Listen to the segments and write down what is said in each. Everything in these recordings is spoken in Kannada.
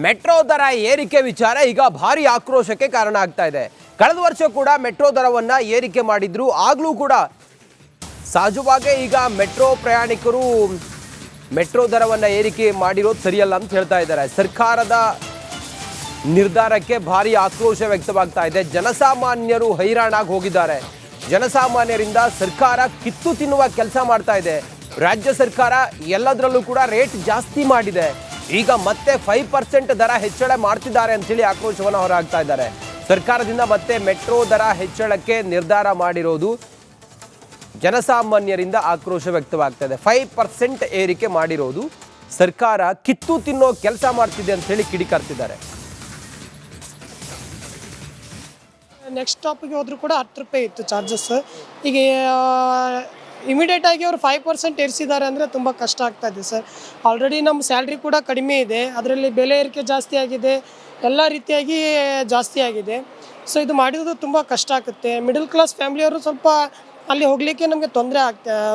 ಮೆಟ್ರೋ ದರ ಏರಿಕೆ ವಿಚಾರ ಈಗ ಭಾರಿ ಆಕ್ರೋಶಕ್ಕೆ ಕಾರಣ ಆಗ್ತಾ ಇದೆ. ಕಳೆದ ವರ್ಷ ಕೂಡ ಮೆಟ್ರೋ ದರವನ್ನ ಏರಿಕೆ ಮಾಡಿದ್ರು. ಆಗ್ಲೂ ಕೂಡ ಸಹಜವಾಗಿ ಈಗ ಮೆಟ್ರೋ ಪ್ರಯಾಣಿಕರು ಮೆಟ್ರೋ ದರವನ್ನ ಏರಿಕೆ ಮಾಡಿರೋದು ಸರಿಯಲ್ಲ ಅಂತ ಹೇಳ್ತಾ ಇದ್ದಾರೆ. ಸರ್ಕಾರದ ನಿರ್ಧಾರಕ್ಕೆ ಭಾರಿ ಆಕ್ರೋಶ ವ್ಯಕ್ತವಾಗ್ತಾ ಇದೆ. ಜನಸಾಮಾನ್ಯರು ಹೈರಾಣಾಗಿ ಹೋಗಿದ್ದಾರೆ. ಜನಸಾಮಾನ್ಯರಿಂದ ಸರ್ಕಾರ ಕಿತ್ತು ತಿನ್ನುವ ಕೆಲಸ ಮಾಡ್ತಾ ಇದೆ. ರಾಜ್ಯ ಸರ್ಕಾರ ಎಲ್ಲದರಲ್ಲೂ ಕೂಡ ರೇಟ್ ಜಾಸ್ತಿ ಮಾಡಿದೆ. ಈಗ ಮತ್ತೆ 5% ದರ ಹೆಚ್ಚಳ ಮಾಡ್ತಿದ್ದಾರೆ ಅಂತೇಳಿ ಆಕ್ರೋಶವನ್ನು ಹೊರಹಾಕ್ತಾ ಇದ್ದಾರೆ. ಸರ್ಕಾರದಿಂದ ಮತ್ತೆ ಮೆಟ್ರೋ ದರ ಹೆಚ್ಚಳಕ್ಕೆ ನಿರ್ಧಾರ ಮಾಡಿರೋದು ಜನಸಾಮಾನ್ಯರಿಂದ ಆಕ್ರೋಶ ವ್ಯಕ್ತವಾಗ್ತಾ ಇದೆ. 5% ಏರಿಕೆ ಮಾಡಿರೋದು ಸರ್ಕಾರ ಕಿತ್ತು ತಿನ್ನೋ ಕೆಲಸ ಮಾಡ್ತಿದೆ ಅಂತೇಳಿ ಕಿಡಿಕಾರ್ತಿದ್ದಾರೆ. ನೆಕ್ಸ್ಟ್ ಸ್ಟಾಪಿಗೆ ಹೋದರೂ ಕೂಡ 10 ರೂಪಾಯಿ ಇತ್ತು ಚಾರ್ಜಸ್. ಈಗ ಇಮಿಡಿಯೇಟ್ ಆಗಿ ಅವರು 5% ಏರಿಸಿದ್ದಾರೆ ಅಂದರೆ ತುಂಬ ಕಷ್ಟ ಆಗ್ತಾ ಇದೆ ಸರ್. ಆಲ್ರೆಡಿ ನಮ್ಮ ಸ್ಯಾಲ್ರಿ ಕೂಡ ಕಡಿಮೆ ಇದೆ, ಅದರಲ್ಲಿ ಬೆಲೆ ಏರಿಕೆ ಜಾಸ್ತಿ ಆಗಿದೆ, ಎಲ್ಲ ರೀತಿಯಾಗಿ ಜಾಸ್ತಿ ಆಗಿದೆ. ಸೊ ಇದು ಮಾಡಿರೋದು ತುಂಬ ಕಷ್ಟ ಆಗುತ್ತೆ. ಮಿಡಲ್ ಕ್ಲಾಸ್ ಫ್ಯಾಮಿಲಿಯವರು ಸ್ವಲ್ಪ ಅಲ್ಲಿ ಹೋಗಲಿಕ್ಕೆ ನಮಗೆ ತೊಂದರೆ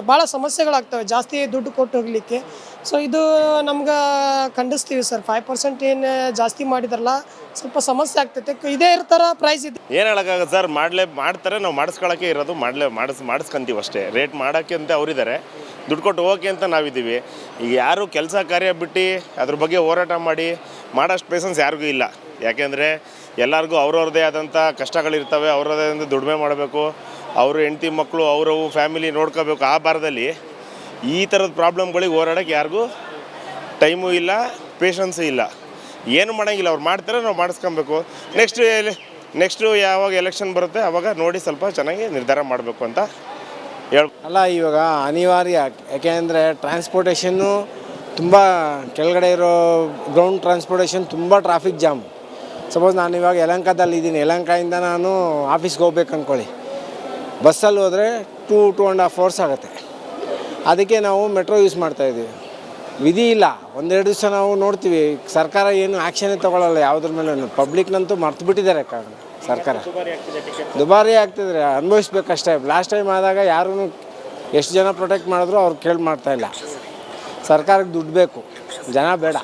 ಭಾಳ ಸಮಸ್ಯೆಗಳಾಗ್ತವೆ ಜಾಸ್ತಿ ದುಡ್ಡು ಕೊಟ್ಟು ಹೋಗಲಿಕ್ಕೆ. ಸೊ ಇದು ನಮ್ಗೆ ಖಂಡಿಸ್ತೀವಿ ಸರ್. 5% ಏನು ಜಾಸ್ತಿ ಮಾಡಿದಾರಲ್ಲ ಸ್ವಲ್ಪ ಸಮಸ್ಯೆ ಆಗ್ತೈತೆ. ಇದೇ ಥರ ಪ್ರೈಸ್ ಇದೆ ಏನು ಹೇಳೋಕ್ಕಾಗತ್ತೆ ಸರ್. ಮಾಡ್ತಾರೆ, ನಾವು ಮಾಡಿಸ್ಕೊಳ್ಳೋಕ್ಕೆ ಇರೋದು ಮಾಡಿಸ್ಕೊಂತೀವಿ ಅಷ್ಟೇ. ರೇಟ್ ಮಾಡೋಕ್ಕೆ ಅಂತ ಅವರಿದ್ದಾರೆ, ದುಡ್ಡು ಕೊಟ್ಟು ಹೋಗೋಕ್ಕೆ ಅಂತ ನಾವಿದ್ದೀವಿ. ಈಗ ಯಾರು ಕೆಲಸ ಕಾರ್ಯ ಬಿಟ್ಟು ಅದ್ರ ಬಗ್ಗೆ ಹೋರಾಟ ಮಾಡೋಷ್ಟು ಪೇಷನ್ಸ್ ಯಾರಿಗೂ ಇಲ್ಲ. ಯಾಕೆಂದರೆ ಎಲ್ಲರಿಗೂ ಅವ್ರವ್ರದ್ದೇ ಆದಂಥ ಕಷ್ಟಗಳಿರ್ತವೆ, ಅವ್ರದ್ದೇ ಆದಂಥ ದುಡಿಮೆ ಮಾಡಬೇಕು, ಅವರು ಹೆಂಡತಿ ಮಕ್ಕಳು ಅವರವು ಫ್ಯಾಮಿಲಿ ನೋಡ್ಕೋಬೇಕು. ಆ ಭಾರದಲ್ಲಿ ಈ ಥರದ ಪ್ರಾಬ್ಲಮ್ಗಳಿಗೆ ಹೋರಾಡೋಕ್ಕೆ ಯಾರಿಗೂ ಟೈಮು ಇಲ್ಲ, ಪೇಷನ್ಸು ಇಲ್ಲ. ಏನು ಮಾಡೋಂಗಿಲ್ಲ. ಅವ್ರು ಮಾಡ್ತಾರೆ, ನಾವು ಮಾಡಿಸ್ಕೊಬೇಕು. ನೆಕ್ಸ್ಟು ಯಾವಾಗ ಎಲೆಕ್ಷನ್ ಬರುತ್ತೆ ಆವಾಗ ನೋಡಿ ಸ್ವಲ್ಪ ಚೆನ್ನಾಗಿ ನಿರ್ಧಾರ ಮಾಡಬೇಕು ಅಂತ ಅಲ್ಲ, ಇವಾಗ ಅನಿವಾರ್ಯ. ಯಾಕೆಂದರೆ ಟ್ರಾನ್ಸ್ಪೋರ್ಟೇಷನ್ನು ತುಂಬ ಕೆಳಗಡೆ ಇರೋ ಗ್ರೌಂಡ್ ಟ್ರಾನ್ಸ್ಪೋರ್ಟೇಷನ್ ತುಂಬ ಟ್ರಾಫಿಕ್ ಜಾಮ್. ಸಪೋಸ್ ನಾನು ಇವಾಗ ಯಲಹಂಕದಲ್ಲಿದ್ದೀನಿ, ಯಲಹಂಕದಿಂದ ನಾನು ಆಫೀಸ್ಗೆ ಹೋಗ್ಬೇಕು ಅಂದ್ಕೊಳ್ಳಿ, ಬಸ್ಸಲ್ಲಿ ಹೋದರೆ 2.5 hours ಆಗುತ್ತೆ. ಅದಕ್ಕೆ ನಾವು ಮೆಟ್ರೋ ಯೂಸ್ ಮಾಡ್ತಾಯಿದ್ದೀವಿ. ವಿಧಿ ಇಲ್ಲ, ಒಂದೆರಡು ದಿವಸ ನಾವು ನೋಡ್ತೀವಿ, ಸರ್ಕಾರ ಏನು ಆ್ಯಕ್ಷನ್ನೇ ತೊಗೊಳ್ಳಲ್ಲ ಯಾವುದ್ರ ಮೇಲೆ. ಪಬ್ಲಿಕ್ನಂತೂ ಮರ್ತು ಬಿಟ್ಟಿದ್ದಾರೆ ಸರ್ಕಾರ. ದುಬಾರಿ ಆಗ್ತಿದ್ರೆ ಅನುಭವಿಸ್ಬೇಕಷ್ಟೇ. ಲಾಸ್ಟ್ ಟೈಮ್ ಆದಾಗ ಯಾರೂ ಎಷ್ಟು ಜನ ಪ್ರೊಟೆಕ್ಟ್ ಮಾಡಿದ್ರು ಅವ್ರು ಮಾಡ್ತಾಯಿಲ್ಲ. ಸರ್ಕಾರಕ್ಕೆ ದುಡ್ಡು ಬೇಕು, ಜನ ಬೇಡ.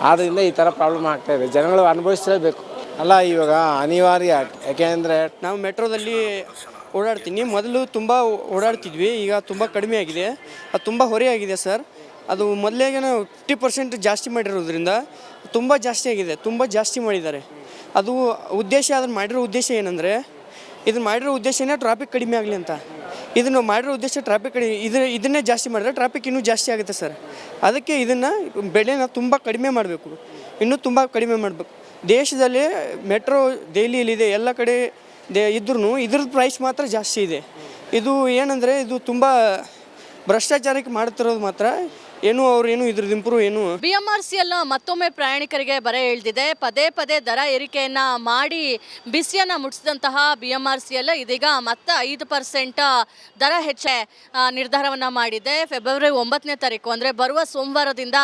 ಆದ್ದರಿಂದ ಈ ಥರ ಪ್ರಾಬ್ಲಮ್ ಆಗ್ತಾಯಿದೆ. ಜನಗಳು ಅನುಭವಿಸಲೇಬೇಕು. ಅಲ್ಲ, ಇವಾಗ ಅನಿವಾರ್ಯ. ಯಾಕೆಂದರೆ ನಾವು ಮೆಟ್ರೋದಲ್ಲಿ ಓಡಾಡ್ತೀನಿ. ಮೊದಲು ತುಂಬ ಓಡಾಡ್ತಿದ್ವಿ, ಈಗ ತುಂಬ ಕಡಿಮೆ ಆಗಿದೆ. ಅದು ತುಂಬ ಹೊರೆಯಾಗಿದೆ ಸರ್. ಅದು ಮೊದಲೇಗೆ 50% ಜಾಸ್ತಿ ಮಾಡಿರೋದ್ರಿಂದ ತುಂಬ ಜಾಸ್ತಿ ಆಗಿದೆ, ತುಂಬ ಜಾಸ್ತಿ ಮಾಡಿದ್ದಾರೆ. ಅದು ಉದ್ದೇಶ, ಅದನ್ನು ಮಾಡಿರೋ ಉದ್ದೇಶ ಏನಂದರೆ, ಇದನ್ನು ಮಾಡಿರೋ ಉದ್ದೇಶನೇ ಟ್ರಾಫಿಕ್ ಕಡಿಮೆ ಆಗಲಿ ಅಂತ. ಇದನ್ನು ಮಾಡಿರೋ ಉದ್ದೇಶ ಟ್ರಾಫಿಕ್ ಇದನ್ನೇ ಜಾಸ್ತಿ ಮಾಡಿದ್ರೆ ಟ್ರಾಫಿಕ್ ಇನ್ನೂ ಜಾಸ್ತಿ ಆಗುತ್ತೆ ಸರ್. ಅದಕ್ಕೆ ಇದನ್ನು ಬೆಲೆನ ತುಂಬ ಕಡಿಮೆ ಮಾಡಬೇಕು, ಇನ್ನೂ ತುಂಬ ಕಡಿಮೆ ಮಾಡಬೇಕು. ದೇಶದಲ್ಲಿ ಮೆಟ್ರೋ ದೆಹಲಿಯಲ್ಲಿದೆ, ಎಲ್ಲ ಕಡೆ ಇದ್ರೂ ಇದ್ರದ್ದು ಪ್ರೈಸ್ ಮಾತ್ರ ಜಾಸ್ತಿ ಇದೆ. ಇದು ಏನಂದರೆ ಇದು ತುಂಬ ಭ್ರಷ್ಟಾಚಾರಕ್ಕೆ ಮಾಡ್ತಿರೋದು ಮಾತ್ರ. ಏನು ಇದ್ರದ್ದು ಇಂಪ್ರೂವ್ ಏನು. BMRCL ಮತ್ತೊಮ್ಮೆ ಪ್ರಯಾಣಿಕರಿಗೆ ಬರೆ ಎಳೆದಿದೆ. ಪದೇ ಪದೇ ದರ ಏರಿಕೆಯನ್ನ ಮಾಡಿ ಬಿಸಿಯನ್ನ ಮುಟ್ಟಿಸಿದಂತಹ BMRCL ಇದೀಗ ಮತ್ತೆ 5% ದರ ಹೆಚ್ಚೆ ನಿರ್ಧಾರವನ್ನ ಮಾಡಿದೆ. ಫೆಬ್ರವರಿ 9ನೇ ತಾರೀಕು ಅಂದರೆ ಬರುವ ಸೋಮವಾರದಿಂದ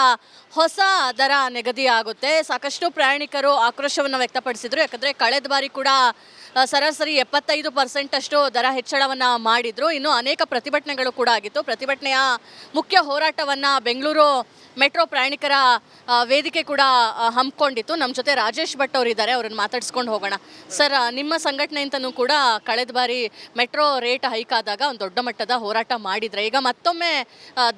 ಹೊಸ ದರ ನಿಗದಿಯಾಗುತ್ತೆ. ಸಾಕಷ್ಟು ಪ್ರಯಾಣಿಕರು ಆಕ್ರೋಶವನ್ನು ವ್ಯಕ್ತಪಡಿಸಿದ್ರು. ಯಾಕಂದರೆ ಕಳೆದ ಬಾರಿ ಕೂಡ ಸರಾಸರಿ 75% ಅಷ್ಟು ದರ ಹೆಚ್ಚಳವನ್ನು ಮಾಡಿದ್ರು. ಇನ್ನು ಅನೇಕ ಪ್ರತಿಭಟನೆಗಳು ಕೂಡ ಆಗಿತ್ತು. ಪ್ರತಿಭಟನೆಯ ಮುಖ್ಯ ಹೋರಾಟವನ್ನು ಬೆಂಗಳೂರು ಮೆಟ್ರೋ ಪ್ರಯಾಣಿಕರ ವೇದಿಕೆ ಕೂಡ ಹಮ್ಮಿಕೊಂಡಿತ್ತು. ನಮ್ಮ ಜೊತೆ ರಾಜೇಶ್ ಭಟ್ ಅವರು ಇದ್ದಾರೆ, ಅವ್ರನ್ನ ಮಾತಾಡಿಸ್ಕೊಂಡು ಹೋಗೋಣ. ಸರ್, ನಿಮ್ಮ ಸಂಘಟನೆಯಿಂದನೂ ಕೂಡ ಕಳೆದ ಬಾರಿ ಮೆಟ್ರೋ ರೇಟ್ ಹೈಕ್ ಆದಾಗ ಒಂದು ದೊಡ್ಡ ಮಟ್ಟದ ಹೋರಾಟ ಮಾಡಿದ್ರೆ, ಈಗ ಮತ್ತೊಮ್ಮೆ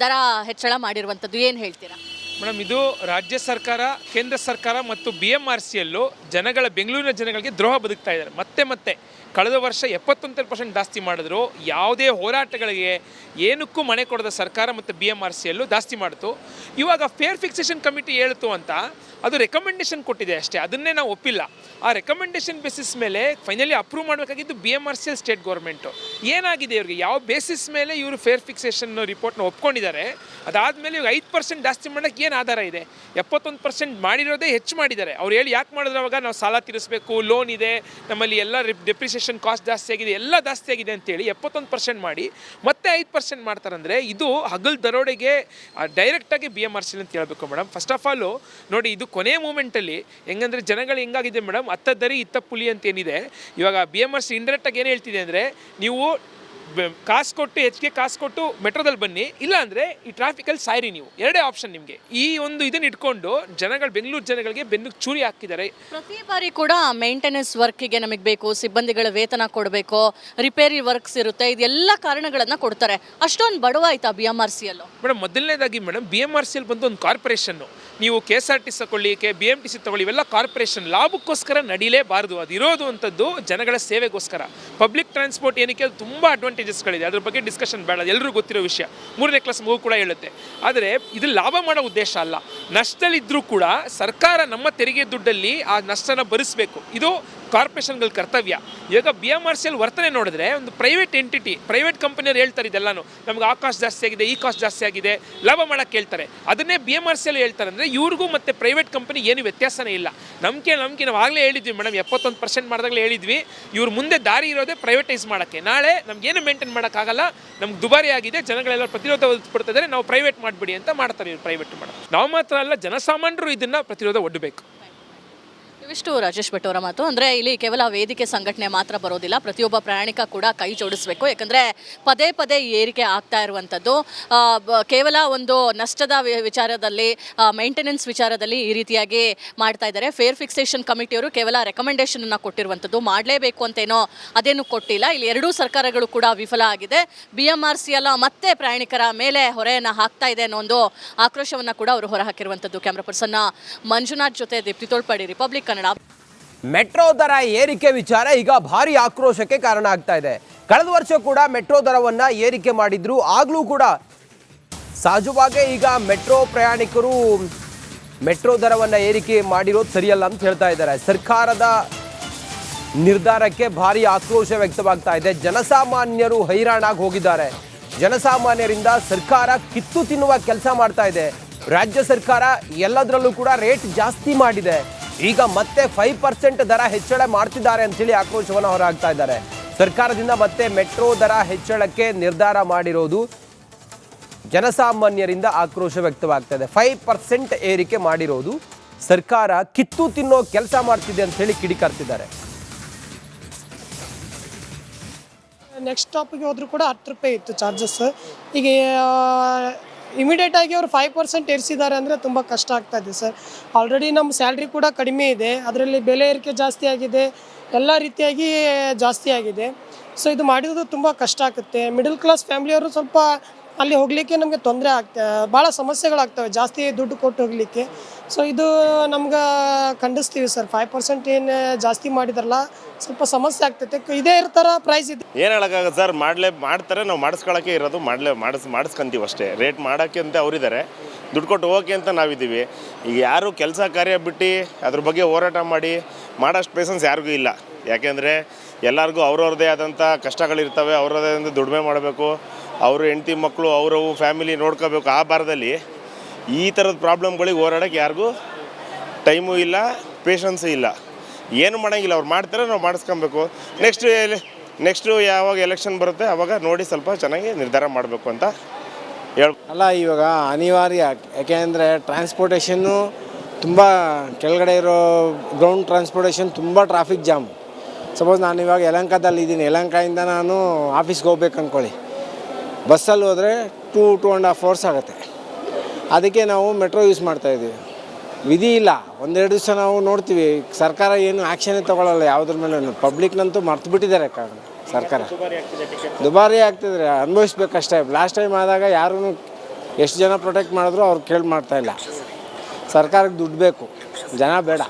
ದರ ಹೆಚ್ಚಳ ಮಾಡಿರುವಂಥದ್ದು, ಏನು ಹೇಳ್ತೀರಾ? ಮೇಡಮ್, ಇದು ರಾಜ್ಯ ಸರ್ಕಾರ, ಕೇಂದ್ರ ಸರ್ಕಾರ ಮತ್ತು BMRCL ಬೆಂಗಳೂರಿನ ಜನಗಳಿಗೆ ದ್ರೋಹ ಬದುಕ್ತಾ ಇದ್ದಾರೆ. ಮತ್ತೆ ಕಳೆದ ವರ್ಷ 71% ಜಾಸ್ತಿ ಮಾಡಿದ್ರು. ಯಾವುದೇ ಹೋರಾಟಗಳಿಗೆ ಏನಕ್ಕೂ ಮನೆ ಕೊಡದ ಸರ್ಕಾರ ಮತ್ತು BMRCL ಜಾಸ್ತಿ ಮಾಡಿತು. ಇವಾಗ ಫೇರ್ ಫಿಕ್ಸೇಷನ್ ಕಮಿಟಿ ಹೇಳ್ತು ಅಂತ ಅದು ರೆಕಮೆಂಡೇಶನ್ ಕೊಟ್ಟಿದೆ ಅಷ್ಟೇ, ಅದನ್ನೇ ನಾವು ಒಪ್ಪಿಲ್ಲ. ಆ ರೆಕಮೆಂಡೇಶನ್ ಬೇಸಿಸ್ ಮೇಲೆ ಫೈನಲಿ ಅಪ್ರೂವ್ ಮಾಡಬೇಕಾಗಿದ್ದು BMRCL ಸ್ಟೇಟ್ ಗೌರ್ಮೆಂಟು. ಏನಾಗಿದೆ ಇವ್ರಿಗೆ, ಯಾವ ಬೇಸಿಸ್ ಮೇಲೆ ಇವರು ಫೇರ್ ಫಿಕ್ಸೇಷನ್ ರಿಪೋರ್ಟ್ನ ಒಪ್ಕೊಂಡಿದ್ದಾರೆ, ಅದಾದಮೇಲೆ ಇವಾಗ 5% ಜಾಸ್ತಿ ಮಾಡೋಕ್ಕೆ ಏನು ಆಧಾರ ಇದೆ? 71% ಮಾಡಿರೋದೇ ಹೆಚ್ಚು ಮಾಡಿದ್ದಾರೆ. ಅವ್ರು ಹೇಳಿ ಯಾಕೆ ಮಾಡಿದ್ರೆ ಅವಾಗ ನಾವು ಸಾಲ ತೀರಿಸಬೇಕು, ಲೋನ್ ಇದೆ, ನಮ್ಮಲ್ಲಿ ಎಲ್ಲ ಡೆಪ್ರಿಸಿಯೇಷನ್ ಕಾಸ್ಟ್ ಜಾಸ್ತಿ ಆಗಿದೆ, ಎಲ್ಲ ಜಾಸ್ತಿ ಆಗಿದೆ ಅಂತೇಳಿ 71% ಮಾಡಿ ಮತ್ತೆ 5% ಮಾಡ್ತಾರಂದರೆ ಇದು ಹಗಲ್ ದರೋಡೆಗೆ ಡೈರೆಕ್ಟಾಗಿ BMRCL ಅಂತ ಹೇಳ್ಬೇಕು ಮೇಡಮ್. ಫಸ್ಟ್ ಆಫ್ ಆಲು ನೋಡಿ, ಇದು ಕೊನೆ ಮೂಮೆಂಟಲ್ಲಿ ಹೆಂಗಂದರೆ ಜನಗಳು ಹೆಂಗಾಗಿದೆ ಮೇಡಮ್, ಅತ್ತ ದರಿ ಇತ್ತ ಪುಲಿ ಅಂತ ಏನಿದೆ. ಇವಾಗ BMRCL ಇಂಡೈರೆಕ್ಟಾಗಿ ಏನು ಹೇಳ್ತಿದೆ ಅಂದರೆ, ನೀವು ಕಾಸು ಕೊಟ್ಟು ಹೆಚ್ಚಿಗೆ ಕಾಸು ಕೊಟ್ಟು ಮೆಟ್ರೋದಲ್ಲಿ ಬನ್ನಿ, ಇಲ್ಲಾಂದರೆ ಈ ಟ್ರಾಫಿಕಲ್ಲಿ ಸಾಯಿರಿ ನೀವು. ಎರಡೇ ಆಪ್ಷನ್ ನಿಮಗೆ. ಈ ಒಂದು ಇದನ್ನ ಇಟ್ಕೊಂಡು ಬೆಂಗಳೂರು ಜನಗಳಿಗೆ ಬೆನ್ನು ಚೂರಿ ಹಾಕಿದ್ದಾರೆ. ಪ್ರತಿ ಬಾರಿ ಕೂಡ ಮೇಂಟೆನೆನ್ಸ್ ವರ್ಕಿಗೆ ನಮಗೆ ಬೇಕು, ಸಿಬ್ಬಂದಿಗಳ ವೇತನ ಕೊಡಬೇಕು, ರಿಪೇರಿ ವರ್ಕ್ಸ್ ಇರುತ್ತೆ, ಇದೆಲ್ಲ ಕಾರಣಗಳನ್ನು ಕೊಡ್ತಾರೆ. ಅಷ್ಟೊಂದು ಬಡವ ಆಯ್ತಾ BMRCL? ಮೇಡಮ್, ಮೊದಲನೇದಾಗಿ ಮೇಡಮ್ BMRCL ಬಂದು ಒಂದು ಕಾರ್ಪೊರೇಷನ್ನು. ನೀವು KSRTC ತಗೊಳ್ಳಿ, BMTC ತಗೊಳ್ಳಿ, ಇವೆಲ್ಲ ಕಾರ್ಪೊರೇಷನ್. ಲಾಭಕ್ಕೋಸ್ಕರ ನಡೀಲೇಬಾರ್ದು. ಅದಿರೋದು ಅಂಥದ್ದು ಜನಗಳ ಸೇವೆಗೋಸ್ಕರ. ಪಬ್ಲಿಕ್ ಟ್ರಾನ್ಸ್ಪೋರ್ಟ್ ಏನಕ್ಕೆ ಅದು ತುಂಬ ಅಡ್ವಾಂಟೇಜಸ್ಗಳಿದೆ, ಅದ್ರ ಬಗ್ಗೆ ಡಿಸ್ಕಷನ್ ಬೇಡ, ಎಲ್ಲರೂ ಗೊತ್ತಿರೋ ವಿಷಯ. 3ನೇ ಕ್ಲಾಸ್ ಮಗು ಕೂಡ ಹೇಳುತ್ತೆ. ಆದರೆ ಇದು ಲಾಭ ಮಾಡೋ ಉದ್ದೇಶ ಅಲ್ಲ. ನಷ್ಟದಲ್ಲಿದ್ದರೂ ಕೂಡ ಸರ್ಕಾರ ನಮ್ಮ ತೆರಿಗೆ ದುಡ್ಡಲ್ಲಿ ಆ ನಷ್ಟನ ಭರಿಸಬೇಕು. ಇದು ಕಾರ್ಪೊರೇಷನ್ಗಳ ಕರ್ತವ್ಯ. ಇವಾಗ BMRCL ವರ್ತನೆ ನೋಡಿದ್ರೆ ಒಂದು ಪ್ರೈವೇಟ್ ಎಂಟಿಟಿ, ಪ್ರೈವೇಟ್ ಕಂಪನಿಯವ್ರು ಹೇಳ್ತಾರೆ ಇದೆಲ್ಲಾನು, ನಮ್ಗೆ ಆ ಕಾಸ್ಟ್ ಜಾಸ್ತಿ ಆಗಿದೆ, ಈ ಕಾಸ್ಟ್ ಜಾಸ್ತಿ ಆಗಿದೆ, ಲಾಭ ಮಾಡೋಕ್ಕೆ ಹೇಳ್ತಾರೆ. ಅದನ್ನೇ BMRCL ಹೇಳ್ತಾರೆ. ಅಂದರೆ ಇವ್ರಿಗೂ ಮತ್ತು ಪ್ರೈವೇಟ್ ಕಂಪನಿ ಏನು ವ್ಯತ್ಯಾಸನೇ ಇಲ್ಲ. ನಂಬಿಕೆ ನಾವು ಆಗಲೇ ಹೇಳಿದ್ವಿ ಮೇಡಮ್, 71% ಮಾಡಿದಾಗಲೇ ಹೇಳಿದ್ವಿ, ಇವ್ರ ಮುಂದೆ ದಾರಿ ಇರೋದೇ ಪ್ರೈವೇಟೈಸ್ ಮಾಡೋಕ್ಕೆ. ನಾಳೆ ನಮಗೇನು ಮೇಂಟೈನ್ ಮಾಡೋಕ್ಕಾಗಲ್ಲ, ನಮ್ಗೆ ದುಬಾರಿ ಆಗಿದೆ, ಜನಗಳೆಲ್ಲ ಪ್ರತಿರೋಧ ಒಡ್ತಿದ್ದಾರೆ, ನಾವು ಪ್ರೈವೇಟ್ ಮಾಡಿಬಿಡಿ ಅಂತ ಮಾಡ್ತಾರೆ ಇವ್ರು. ಪ್ರೈವೇಟ್ ಮಾಡೋದು ನಾವು ಮಾತ್ರ ಅಲ್ಲ, ಜನಸಾಮಾನ್ಯರು ಇದನ್ನು ಪ್ರತಿರೋಧ ಒಡ್ಡಬೇಕು. ಇವಿಷ್ಟು ರಾಜೇಶ್ ಭಟ್ ಅವರ ಮಾತು. ಅಂದರೆ ಇಲ್ಲಿ ಕೇವಲ ವೇದಿಕೆ ಸಂಘಟನೆ ಮಾತ್ರ ಬರೋದಿಲ್ಲ, ಪ್ರತಿಯೊಬ್ಬ ಪ್ರಯಾಣಿಕ ಕೂಡ ಕೈ ಜೋಡಿಸಬೇಕು. ಯಾಕಂದರೆ ಪದೇ ಪದೇ ಏರಿಕೆ ಆಗ್ತಾ ಇರುವಂಥದ್ದು ಕೇವಲ ಒಂದು ನಷ್ಟದ ವಿಚಾರದಲ್ಲಿ, ಮೇಂಟೆನೆನ್ಸ್ ವಿಚಾರದಲ್ಲಿ ಈ ರೀತಿಯಾಗಿ ಮಾಡ್ತಾ ಇದ್ದಾರೆ. ಫೇರ್ ಫಿಕ್ಸೇಷನ್ ಕಮಿಟಿಯವರು ಕೇವಲ ರೆಕಮೆಂಡೇಷನನ್ನು ಕೊಟ್ಟಿರುವಂಥದ್ದು, ಮಾಡಲೇಬೇಕು ಅಂತೇನೋ ಅದೇನು ಕೊಟ್ಟಿಲ್ಲ. ಇಲ್ಲಿ ಎರಡೂ ಸರ್ಕಾರಗಳು ಕೂಡ ವಿಫಲ ಆಗಿದೆ. BMRCL ಮತ್ತೆ ಪ್ರಯಾಣಿಕರ ಮೇಲೆ ಹೊರೆಯನ್ನು ಹಾಕ್ತಾ ಇದೆ ಅನ್ನೋ ಒಂದು ಆಕ್ರೋಶವನ್ನು ಕೂಡ ಅವರು ಹೊರಹಾಕಿರುವಂಥದ್ದು. ಕ್ಯಾಮ್ರಾ ಪರ್ಸನ್ ಮಂಜುನಾಥ್ ಜೊತೆ ದೀಪ್ತಿ ತೋಳ್ಪಾಡಿ, ರಿಪಬ್ಲಿಕ್ ಕನ್ನಡ. ಮೆಟ್ರೋ ದರ ಏರಿಕೆ ವಿಚಾರ ಈಗ ಭಾರಿ ಆಕ್ರೋಶಕ್ಕೆ ಕಾರಣ ಆಗ್ತಾ ಇದೆ. ಕಳೆದ ವರ್ಷ ಕೂಡ ಮೆಟ್ರೋ ದರವನ್ನ ಏರಿಕೆ ಮಾಡಿದ್ರು. ಆಗ್ಲೂ ಕೂಡ ಸಹಜವಾಗಿ ಈಗ ಮೆಟ್ರೋ ಪ್ರಯಾಣಿಕರು ಮೆಟ್ರೋ ದರವನ್ನ ಏರಿಕೆ ಮಾಡಿರೋದು ಸರಿಯಲ್ಲ ಅಂತ ಹೇಳ್ತಾ ಇದ್ದಾರೆ. ಸರ್ಕಾರದ ನಿರ್ಧಾರಕ್ಕೆ ಭಾರಿ ಆಕ್ರೋಶ ವ್ಯಕ್ತವಾಗ್ತಾ ಇದೆ. ಜನಸಾಮಾನ್ಯರು ಹೈರಾಣಾಗಿ ಹೋಗಿದ್ದಾರೆ. ಜನಸಾಮಾನ್ಯರಿಂದ ಸರ್ಕಾರ ಕಿತ್ತು ತಿನ್ನುವ ಕೆಲಸ ಮಾಡ್ತಾ ಇದೆ. ರಾಜ್ಯ ಸರ್ಕಾರ ಎಲ್ಲದರಲ್ಲೂ ಕೂಡ ರೇಟ್ ಜಾಸ್ತಿ ಮಾಡಿದೆ. ಈಗ ಮತ್ತೆ 5% ದರ ಹೆಚ್ಚಳ ಮಾಡ್ತಿದ್ದಾರೆ ಅಂತೇಳಿ ಆಕ್ರೋಶವನ್ನು ಹೊರಹಾಕ್ತಾ ಇದ್ದಾರೆ. ಸರ್ಕಾರದಿಂದ ಮತ್ತೆ ಮೆಟ್ರೋ ದರ ಹೆಚ್ಚಳಕ್ಕೆ ನಿರ್ಧಾರ ಮಾಡಿರೋದು ಜನಸಾಮಾನ್ಯರಿಂದ ಆಕ್ರೋಶ ವ್ಯಕ್ತವಾಗ್ತಾ ಇದೆ. 5% ಏರಿಕೆ ಮಾಡಿರೋದು ಸರ್ಕಾರ ಕಿತ್ತು ತಿನ್ನೋ ಕೆಲಸ ಮಾಡ್ತಿದೆ ಅಂತ ಹೇಳಿ ಕಿಡಿಕಾರ್ತಿದ್ದಾರೆ. ನೆಕ್ಸ್ಟ್ ಸ್ಟಾಪಿಗೆ ಹೋದರೂ ಕೂಡ 10 ರೂಪಾಯಿ ಇತ್ತು ಚಾರ್ಜಸ್. ಈಗ ಇಮಿಡಿಯೇಟ್ ಆಗಿ ಅವರು 5% ಏರಿಸಿದ್ದಾರೆ ಅಂದರೆ ತುಂಬ ಕಷ್ಟ ಆಗ್ತಾ ಇದೆ ಸರ್. ಆಲ್ರೆಡಿ ನಮ್ಮ ಸ್ಯಾಲ್ರಿ ಕೂಡ ಕಡಿಮೆ ಇದೆ, ಅದರಲ್ಲಿ ಬೆಲೆ ಏರಿಕೆ ಜಾಸ್ತಿ ಆಗಿದೆ, ಎಲ್ಲ ರೀತಿಯಾಗಿ ಜಾಸ್ತಿ ಆಗಿದೆ. ಸೊ ಇದು ಮಾಡಿರೋದು ತುಂಬ ಕಷ್ಟ ಆಗುತ್ತೆ. ಮಿಡಲ್ ಕ್ಲಾಸ್ ಫ್ಯಾಮಿಲಿಯವರು ಸ್ವಲ್ಪ ಅಲ್ಲಿ ಹೋಗಲಿಕ್ಕೆ ನಮಗೆ ತೊಂದರೆ ಭಾಳ ಸಮಸ್ಯೆಗಳಾಗ್ತವೆ ಜಾಸ್ತಿ ದುಡ್ಡು ಕೊಟ್ಟು ಹೋಗಲಿಕ್ಕೆ. ಸೊ ಇದು ನಮ್ಗೆ ಖಂಡಿಸ್ತೀವಿ ಸರ್. 5% ಏನು ಜಾಸ್ತಿ ಮಾಡಿದಾರಲ್ಲ, ಸ್ವಲ್ಪ ಸಮಸ್ಯೆ ಆಗ್ತೈತೆ. ಇದೇ ಥರ ಪ್ರೈಸ್ ಇದೆ. ಏನು ಹೇಳೋಕ್ಕಾಗತ್ತೆ ಸರ್, ಮಾಡ್ತಾರೆ, ನಾವು ಮಾಡಿಸ್ಕೊಳ್ಳೋಕ್ಕೆ ಇರೋದು, ಮಾಡಿಸ್ಕೊಂತೀವಿ ಅಷ್ಟೇ. ರೇಟ್ ಮಾಡೋಕ್ಕೆ ಅಂತ ಅವರಿದ್ದಾರೆ, ದುಡ್ಡು ಕೊಟ್ಟು ಹೋಗೋಕ್ಕೆ ಅಂತ ನಾವಿದ್ದೀವಿ. ಈಗ ಯಾರು ಕೆಲಸ ಕಾರ್ಯ ಬಿಟ್ಟು ಅದ್ರ ಬಗ್ಗೆ ಹೋರಾಟ ಮಾಡೋಷ್ಟು ಪೇಷನ್ಸ್ ಯಾರಿಗೂ ಇಲ್ಲ. ಯಾಕೆಂದರೆ ಎಲ್ಲರಿಗೂ ಅವ್ರವ್ರದ್ದೇ ಆದಂಥ ಕಷ್ಟಗಳಿರ್ತವೆ, ಅವ್ರದ್ದೇ ಆದಂಥ ದುಡಿಮೆ ಮಾಡಬೇಕು, ಅವರು ಹೆಂಡತಿ ಮಕ್ಕಳು ಅವರವು ಫ್ಯಾಮಿಲಿ ನೋಡ್ಕೋಬೇಕು. ಆ ಭಾರದಲ್ಲಿ ಈ ಥರದ ಪ್ರಾಬ್ಲಮ್ಗಳಿಗೆ ಹೋರಾಡೋಕ್ಕೆ ಯಾರಿಗೂ ಟೈಮು ಇಲ್ಲ, ಪೇಷನ್ಸು ಇಲ್ಲ. ಏನು ಮಾಡೋಂಗಿಲ್ಲ, ಅವ್ರು ಮಾಡ್ತಾರೆ, ನಾವು ಮಾಡಿಸ್ಕೊಬೇಕು. ನೆಕ್ಸ್ಟು ಯಾವಾಗ ಎಲೆಕ್ಷನ್ ಬರುತ್ತೆ ಆವಾಗ ನೋಡಿ ಸ್ವಲ್ಪ ಚೆನ್ನಾಗಿ ನಿರ್ಧಾರ ಮಾಡಬೇಕು ಅಂತ ಅಲ್ಲ, ಇವಾಗ ಅನಿವಾರ್ಯ. ಯಾಕೆಂದರೆ ಟ್ರಾನ್ಸ್ಪೋರ್ಟೇಷನ್ನು ತುಂಬ ಕೆಳಗಡೆ ಇರೋ ಗ್ರೌಂಡ್ ಟ್ರಾನ್ಸ್ಪೋರ್ಟೇಷನ್ ತುಂಬ ಟ್ರಾಫಿಕ್ ಜಾಮ್. ಸಪೋಸ್ ನಾನು ಇವಾಗ ಯಲಹಂಕದಲ್ಲಿದ್ದೀನಿ, ಯಲಹಂಕದಿಂದ ನಾನು ಆಫೀಸ್ಗೆ ಹೋಗ್ಬೇಕು ಅಂದ್ಕೊಳ್ಳಿ, ಬಸ್ಸಲ್ಲಿ ಹೋದರೆ 2.5 hours ಆಗುತ್ತೆ. ಅದಕ್ಕೆ ನಾವು ಮೆಟ್ರೋ ಯೂಸ್ ಮಾಡ್ತಾಯಿದ್ದೀವಿ. ವಿಧಿ ಇಲ್ಲ, 1-2 ದಿವಸ ನಾವು ನೋಡ್ತೀವಿ, ಸರ್ಕಾರ ಏನು ಆ್ಯಕ್ಷನ್ನೇ ತೊಗೊಳ್ಳಲ್ಲ ಯಾವುದ್ರ ಮೇಲೆ. ಪಬ್ಲಿಕ್ನಂತೂ ಮರ್ತು ಬಿಟ್ಟಿದ್ದಾರೆ ಸರ್ಕಾರ. ದುಬಾರಿ ಆಗ್ತಿದ್ರೆ ಅನುಭವಿಸ್ಬೇಕಷ್ಟೇ. ಲಾಸ್ಟ್ ಟೈಮ್ ಆದಾಗ ಯಾರೂ ಎಷ್ಟು ಜನ ಪ್ರೊಟೆಕ್ಟ್ ಮಾಡಿದ್ರು ಅವ್ರು ಮಾಡ್ತಾಯಿಲ್ಲ. ಸರ್ಕಾರಕ್ಕೆ ದುಡ್ಡು ಬೇಕು, ಜನ ಬೇಡ.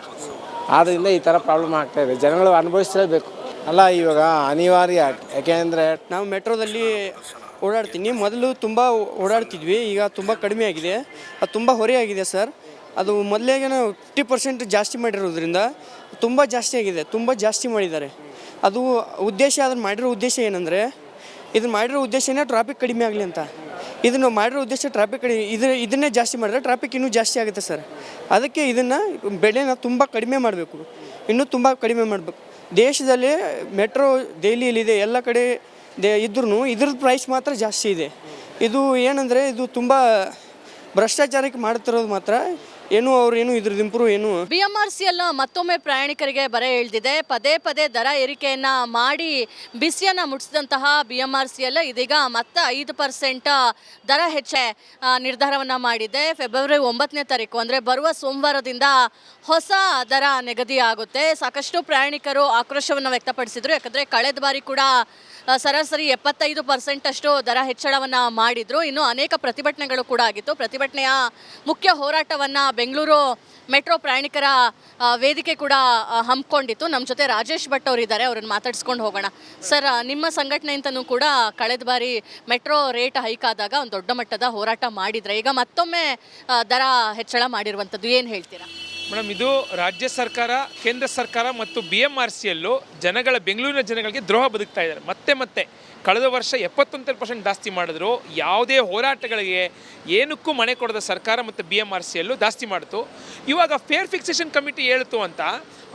ಆದ್ದರಿಂದ ಈ ಥರ ಪ್ರಾಬ್ಲಮ್ ಆಗ್ತಾಯಿದೆ, ಜನಗಳು ಅನುಭವಿಸಲೇಬೇಕು. ಅಲ್ಲ, ಇವಾಗ ಅನಿವಾರ್ಯ. ಯಾಕೆಂದರೆ ನಾವು ಮೆಟ್ರೋದಲ್ಲಿ ಓಡಾಡ್ತೀನಿ. ಮೊದಲು ತುಂಬ ಓಡಾಡ್ತಿದ್ವಿ, ಈಗ ತುಂಬ ಕಡಿಮೆ ಆಗಿದೆ. ಅದು ತುಂಬ ಹೊರೆಯಾಗಿದೆ ಸರ್. ಅದು ಮೊದಲೇಗೆ 50% ಜಾಸ್ತಿ ಮಾಡಿರೋದ್ರಿಂದ ತುಂಬ ಜಾಸ್ತಿ ಆಗಿದೆ, ತುಂಬ ಜಾಸ್ತಿ ಮಾಡಿದ್ದಾರೆ. ಅದು ಉದ್ದೇಶ, ಅದನ್ನು ಮಾಡಿರೋ ಉದ್ದೇಶ ಏನಂದರೆ, ಇದನ್ನು ಮಾಡಿರೋ ಉದ್ದೇಶನೇ ಟ್ರಾಫಿಕ್ ಕಡಿಮೆ ಆಗಲಿ ಅಂತ. ಇದನ್ನು ಮಾಡಿರೋ ಉದ್ದೇಶ ಟ್ರಾಫಿಕ್ ಕಡಿಮೆ, ಇದನ್ನೇ ಜಾಸ್ತಿ ಮಾಡಿದ್ರೆ ಟ್ರಾಫಿಕ್ ಇನ್ನೂ ಜಾಸ್ತಿ ಆಗುತ್ತೆ ಸರ್. ಅದಕ್ಕೆ ಇದನ್ನು ಬೆಲೆನ ತುಂಬ ಕಡಿಮೆ ಮಾಡಬೇಕು, ಇನ್ನೂ ತುಂಬ ಕಡಿಮೆ ಮಾಡಬೇಕು. ದೇಶದಲ್ಲಿ ಮೆಟ್ರೋ ದೆಹಲಿಯಲ್ಲಿದೆ, ಎಲ್ಲ ಕಡೆ ಇದ್ರೂ ಇದ್ರದ್ದು ಪ್ರೈಸ್ ಮಾತ್ರ ಜಾಸ್ತಿ ಇದೆ. ಇದು ಏನಂದರೆ, ಇದು ತುಂಬ ಭ್ರಷ್ಟಾಚಾರಕ್ಕೆ ಮಾಡ್ತಿರೋದು ಮಾತ್ರ ಏನು ಅವ್ರು ಏನು ಇದ್ರದ್ದು ಇಂಪ್ರೂವ್ ಏನು. BMRCL ಮತ್ತೊಮ್ಮೆ ಪ್ರಯಾಣಿಕರಿಗೆ ಬರೆ ಎಳೆದಿದೆ. ಪದೇ ಪದೇ ದರ ಏರಿಕೆಯನ್ನ ಮಾಡಿ ಬಿಸಿಯನ್ನ ಮುಟ್ಟಿಸಿದಂತಹ BMRCL ಇದೀಗ ಮತ್ತೆ 5% ದರ ಹೆಚ್ಚೆ ನಿರ್ಧಾರವನ್ನ ಮಾಡಿದೆ. ಫೆಬ್ರವರಿ 9ನೇ ತಾರೀಕು ಅಂದರೆ ಬರುವ ಸೋಮವಾರದಿಂದ ಹೊಸ ದರ ನಿಗದಿ ಆಗುತ್ತೆ. ಸಾಕಷ್ಟು ಪ್ರಯಾಣಿಕರು ಆಕ್ರೋಶವನ್ನು ವ್ಯಕ್ತಪಡಿಸಿದ್ರು. ಯಾಕಂದರೆ ಕಳೆದ ಬಾರಿ ಕೂಡ ಸರಾಸರಿ 75% ಅಷ್ಟು ದರ ಹೆಚ್ಚಳವನ್ನು ಮಾಡಿದ್ರು. ಇನ್ನು ಅನೇಕ ಪ್ರತಿಭಟನೆಗಳು ಕೂಡ ಆಗಿತ್ತು. ಪ್ರತಿಭಟನೆಯ ಮುಖ್ಯ ಹೋರಾಟವನ್ನು ಬೆಂಗಳೂರು ಮೆಟ್ರೋ ಪ್ರಯಾಣಿಕರ ವೇದಿಕೆ ಕೂಡ ಹಮ್ಮಿಕೊಂಡಿತ್ತು. ನಮ್ಮ ಜೊತೆ ರಾಜೇಶ್ ಭಟ್ ಅವರು ಇದ್ದಾರೆ, ಅವ್ರನ್ನ ಮಾತಾಡ್ಸ್ಕೊಂಡು ಹೋಗೋಣ. ಸರ್, ನಿಮ್ಮ ಸಂಘಟನೆಯಿಂದನೂ ಕೂಡ ಕಳೆದ ಬಾರಿ ಮೆಟ್ರೋ ರೇಟ್ ಹೈಕ್ ಆದಾಗ ಒಂದು ದೊಡ್ಡ ಮಟ್ಟದ ಹೋರಾಟ ಮಾಡಿದ್ರೆ, ಈಗ ಮತ್ತೊಮ್ಮೆ ದರ ಹೆಚ್ಚಳ ಮಾಡಿರುವಂಥದ್ದು, ಏನು ಹೇಳ್ತೀರಾ? ಮೇಡಮ್, ಇದು ರಾಜ್ಯ ಸರ್ಕಾರ, ಕೇಂದ್ರ ಸರ್ಕಾರ ಮತ್ತು BMRCL ಜನಗಳ ಬೆಂಗಳೂರಿನ ಜನಗಳಿಗೆ ದ್ರೋಹ ಬದುಕ್ತಾ ಇದ್ದಾರೆ. ಮತ್ತೆ ಕಳೆದ ವರ್ಷ 71% ಜಾಸ್ತಿ ಮಾಡಿದ್ರು. ಯಾವುದೇ ಹೋರಾಟಗಳಿಗೆ ಏನಕ್ಕೂ ಮನೆ ಕೊಡದ ಸರ್ಕಾರ ಮತ್ತು BMRCL ಜಾಸ್ತಿ ಮಾಡಿತು. ಇವಾಗ ಫೇರ್ ಫಿಕ್ಸೇಷನ್ ಕಮಿಟಿ ಹೇಳ್ತು ಅಂತ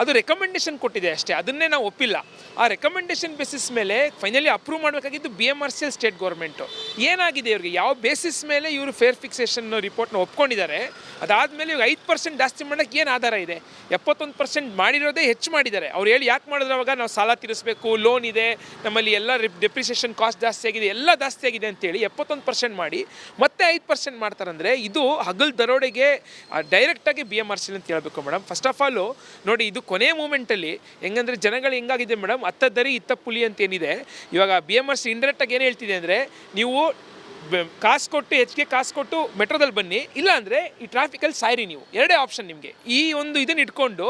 ಅದು ರೆಕಮೆಂಡೇಶನ್ ಕೊಟ್ಟಿದೆ ಅಷ್ಟೇ, ಅದನ್ನೇ ನಾವು ಒಪ್ಪಿಲ್ಲ. ಆ ರೆಕಮೆಂಡೇಶನ್ ಬೇಸಿಸ್ ಮೇಲೆ ಫೈನಲಿ ಅಪ್ರೂವ್ ಮಾಡಬೇಕಾಗಿದ್ದು BMRCL ಸ್ಟೇಟ್ ಗೌರ್ಮೆಂಟು. ಏನಾಗಿದೆ ಇವ್ರಿಗೆ, ಯಾವ ಬೇಸಿಸ್ ಮೇಲೆ ಇವರು ಫೇರ್ ಫಿಕ್ಸೇಷನ್ ರಿಪೋರ್ಟ್ನ ಒಪ್ಕೊಂಡಿದ್ದಾರೆ, ಅದಾದಮೇಲೆ ಇವಾಗ 5% ಜಾಸ್ತಿ ಮಾಡೋಕ್ಕೆ ಏನು ಆಧಾರ ಇದೆ? 71% ಮಾಡಿರೋದೇ ಹೆಚ್ಚು ಮಾಡಿದ್ದಾರೆ. ಅವ್ರು ಹೇಳಿ ಯಾಕೆ ಮಾಡಿದ್ರು? ಅವಾಗ ನಾವು ಸಾಲ ತೀರಿಸಬೇಕು, ಲೋನ್ ಇದೆ, ನಮ್ಮಲ್ಲಿ ಎಲ್ಲ ಡೆಪ್ರಿಸಿಯೇಷನ್ ಕಾಸ್ಟ್ ಜಾಸ್ತಿ ಆಗಿದೆ, ಎಲ್ಲ ಜಾಸ್ತಿ ಆಗಿದೆ ಅಂತೇಳಿ 71% ಮಾಡಿ ಮತ್ತೆ 5% ಮಾಡ್ತಾರಂದರೆ ಇದು ಹಗಲ್ ದರೋಡೆಗೆ ಡೈರೆಕ್ಟಾಗಿ BMRCL ಅಂತ ಹೇಳ್ಬೇಕು ಮೇಡಮ್. ಫಸ್ಟ್ ಆಫ್ ಆಲು ನೋಡಿ, ಇದು ಕೊನೆ ಮೂಮೆಂಟಲ್ಲಿ ಹೆಂಗಂದರೆ ಜನಗಳು ಹೆಂಗಾಗಿದೆ ಮೇಡಮ್, ಹತ್ತದ್ದರಿ ಇತ್ತ ಪುಲಿ ಅಂತ ಏನಿದೆ. ಇವಾಗ BMRCL ಇಂಡೈರೆಕ್ಟಾಗಿ ಏನು ಹೇಳ್ತಿದೆ ಅಂದರೆ, ನೀವು ಕಾಸು ಕೊಟ್ಟು ಹೆಚ್ಚಿಗೆ ಕಾಸು ಕೊಟ್ಟು ಮೆಟ್ರೋದಲ್ಲಿ ಬನ್ನಿ, ಇಲ್ಲ ಅಂದರೆ ಈ ಟ್ರಾಫಿಕಲ್ಲಿ ಸಾಯಿರಿ. ನೀವು ಎರಡೇ ಆಪ್ಷನ್ ನಿಮಗೆ. ಈ ಒಂದು ಇದನ್ನು ಇಟ್ಕೊಂಡು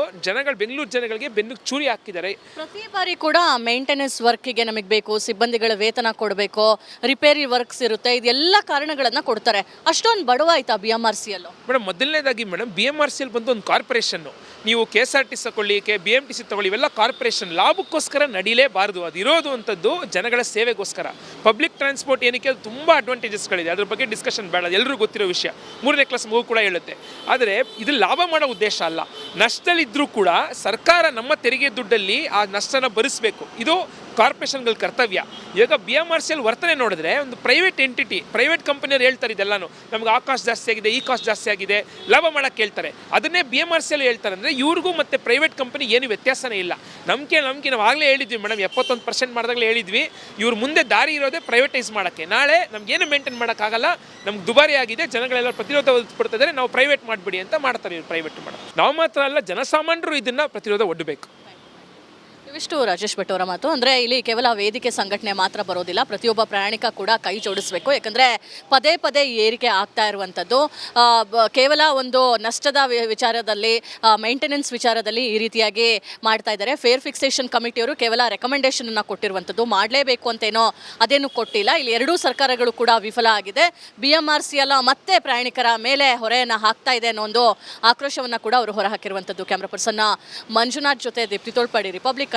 ಬೆಂಗಳೂರು ಜನಗಳಿಗೆ ಬೆನ್ನು ಚೂರಿ ಹಾಕಿದ್ದಾರೆ. ಪ್ರತಿ ಬಾರಿ ಕೂಡ ಮೇಂಟೆನೆನ್ಸ್ ವರ್ಕಿಗೆ ನಮಗೆ ಬೇಕು, ಸಿಬ್ಬಂದಿಗಳ ವೇತನ ಕೊಡಬೇಕು, ರಿಪೇರಿ ವರ್ಕ್ಸ್ ಇರುತ್ತೆ, ಇದೆಲ್ಲ ಕಾರಣಗಳನ್ನು ಕೊಡ್ತಾರೆ. ಅಷ್ಟೊಂದು ಬಡವ ಆಯ್ತಾ BMRCL? ಮೇಡಮ್, ಮೊದಲನೇದಾಗಿ ಮೇಡಮ್, BMRCL ಬಂದು ಒಂದು ಕಾರ್ಪೊರೇಷನ್ನು. ನೀವು KSRTC ತಗೊಳ್ಳಿ, BMTC ತಗೊಳ್ಳಿ, ಇವೆಲ್ಲ ಕಾರ್ಪೊರೇಷನ್, ಲಾಭಕ್ಕೋಸ್ಕರ ನಡೀಲೇಬಾರ್ದು. ಅದಿರೋದು ಅಂಥದ್ದು ಜನಗಳ ಸೇವೆಗೋಸ್ಕರ. ಪಬ್ಲಿಕ್ ಟ್ರಾನ್ಸ್ಪೋರ್ಟ್ ಏನಕ್ಕೆ, ಅದು ತುಂಬ ಅಡ್ವಾಂಟೇಜಸ್ಗಳಿದೆ, ಅದ್ರ ಬಗ್ಗೆ ಡಿಸ್ಕಷನ್ ಬೇಡ, ಎಲ್ಲರೂ ಗೊತ್ತಿರೋ ವಿಷಯ. 3ನೇ ಕ್ಲಾಸ್ ಮಗು ಕೂಡ ಹೇಳುತ್ತೆ. ಆದರೆ ಇದು ಲಾಭ ಮಾಡೋ ಉದ್ದೇಶ ಅಲ್ಲ. ನಷ್ಟದಲ್ಲಿದ್ದರೂ ಕೂಡ ಸರ್ಕಾರ ನಮ್ಮ ತೆರಿಗೆ ದುಡ್ಡಲ್ಲಿ ಆ ನಷ್ಟನ ಭರಿಸಬೇಕು. ಇದು ಕಾರ್ಪೊರೇಷನ್ಗಳ ಕರ್ತವ್ಯ. ಇವಾಗ BMRCL ವರ್ತನೆ ನೋಡಿದ್ರೆ ಒಂದು ಪ್ರೈವೇಟ್ ಎಂಟಿಟಿ, ಪ್ರೈವೇಟ್ ಕಂಪನಿಯವ್ರು ಹೇಳ್ತಾರೆ ಇದೆಲ್ಲಾನು, ನಮ್ಗೆ ಆ ಕಾಸ್ಟ್ ಜಾಸ್ತಿ ಆಗಿದೆ, ಈ ಕಾಸ್ಟ್ ಜಾಸ್ತಿ ಆಗಿದೆ, ಲಾಭ ಮಾಡೋಕ್ಕೆ ಹೇಳ್ತಾರೆ. ಅದನ್ನೇ BMRCL ಹೇಳ್ತಾರೆ. ಅಂದರೆ ಇವ್ರಿಗೂ ಮತ್ತು ಪ್ರೈವೇಟ್ ಕಂಪನಿ ಏನು ವ್ಯತ್ಯಾಸನೇ ಇಲ್ಲ. ನಂಬಿಕೆ ನಾವು ಆಗಲೇ ಹೇಳಿದ್ವಿ ಮೇಡಮ್, 71% ಮಾಡಿದಾಗಲೇ ಹೇಳಿದ್ವಿ, ಇವ್ರು ಮುಂದೆ ದಾರಿ ಇರೋದೇ ಪ್ರೈವೇಟೈಸ್ ಮಾಡೋಕ್ಕೆ. ನಾಳೆ ನಮಗೇನು ಮೇಂಟೈನ್ ಮಾಡೋಕ್ಕಾಗಲ್ಲ, ನಮ್ಗೆ ದುಬಾರಿ ಆಗಿದೆ, ಜನಗಳೆಲ್ಲ ಪ್ರತಿರೋಧ ಒಡ್ತಿದ್ದಾರೆ, ನಾವು ಪ್ರೈವೇಟ್ ಮಾಡಿಬಿಡಿ ಅಂತ ಮಾಡ್ತಾರೆ ಇವ್ರು. ಪ್ರೈವೇಟ್ ಮಾಡೋದು ನಾವು ಮಾತ್ರ ಅಲ್ಲ, ಜನಸಾಮಾನ್ಯರು ಇದನ್ನು ಪ್ರತಿರೋಧ ಒಡ್ಡಬೇಕು. ಇವಿಷ್ಟು ರಾಜೇಶ್ ಭಟ್ ಅವರ ಮಾತು. ಅಂದರೆ ಇಲ್ಲಿ ಕೇವಲ ವೇದಿಕೆ ಸಂಘಟನೆ ಮಾತ್ರ ಬರೋದಿಲ್ಲ, ಪ್ರತಿಯೊಬ್ಬ ಪ್ರಯಾಣಿಕ ಕೂಡ ಕೈ ಜೋಡಿಸಬೇಕು. ಯಾಕಂದರೆ ಪದೇ ಪದೇ ಏರಿಕೆ ಆಗ್ತಾ ಇರುವಂಥದ್ದು ಕೇವಲ ಒಂದು ನಷ್ಟದ ವಿಚಾರದಲ್ಲಿ, ಮೇಂಟೆನೆನ್ಸ್ ವಿಚಾರದಲ್ಲಿ ಈ ರೀತಿಯಾಗಿ ಮಾಡ್ತಾ ಇದ್ದಾರೆ. ಫೇರ್ ಫಿಕ್ಸೇಷನ್ ಕಮಿಟಿಯವರು ಕೇವಲ ರೆಕಮೆಂಡೇಷನನ್ನು ಕೊಟ್ಟಿರುವಂಥದ್ದು, ಮಾಡಲೇಬೇಕು ಅಂತೇನೋ ಅದೇನು ಕೊಟ್ಟಿಲ್ಲ. ಇಲ್ಲಿ ಎರಡೂ ಸರ್ಕಾರಗಳು ಕೂಡ ವಿಫಲ ಆಗಿದೆ. BMRCL ಮತ್ತೆ ಪ್ರಯಾಣಿಕರ ಮೇಲೆ ಹೊರೆಯನ್ನು ಹಾಕ್ತಾ ಇದೆ ಅನ್ನೋ ಒಂದು ಆಕ್ರೋಶವನ್ನು ಕೂಡ ಅವರು ಹೊರಹಾಕಿರುವಂಥದ್ದು. ಕ್ಯಾಮ್ರಾ ಪರ್ಸನ್ ಮಂಜುನಾಥ್ ಜೊತೆ ದೀಪ್ತಿ ತೋಳ್ಪಾಡಿ, ರಿಪಬ್ಲಿಕ್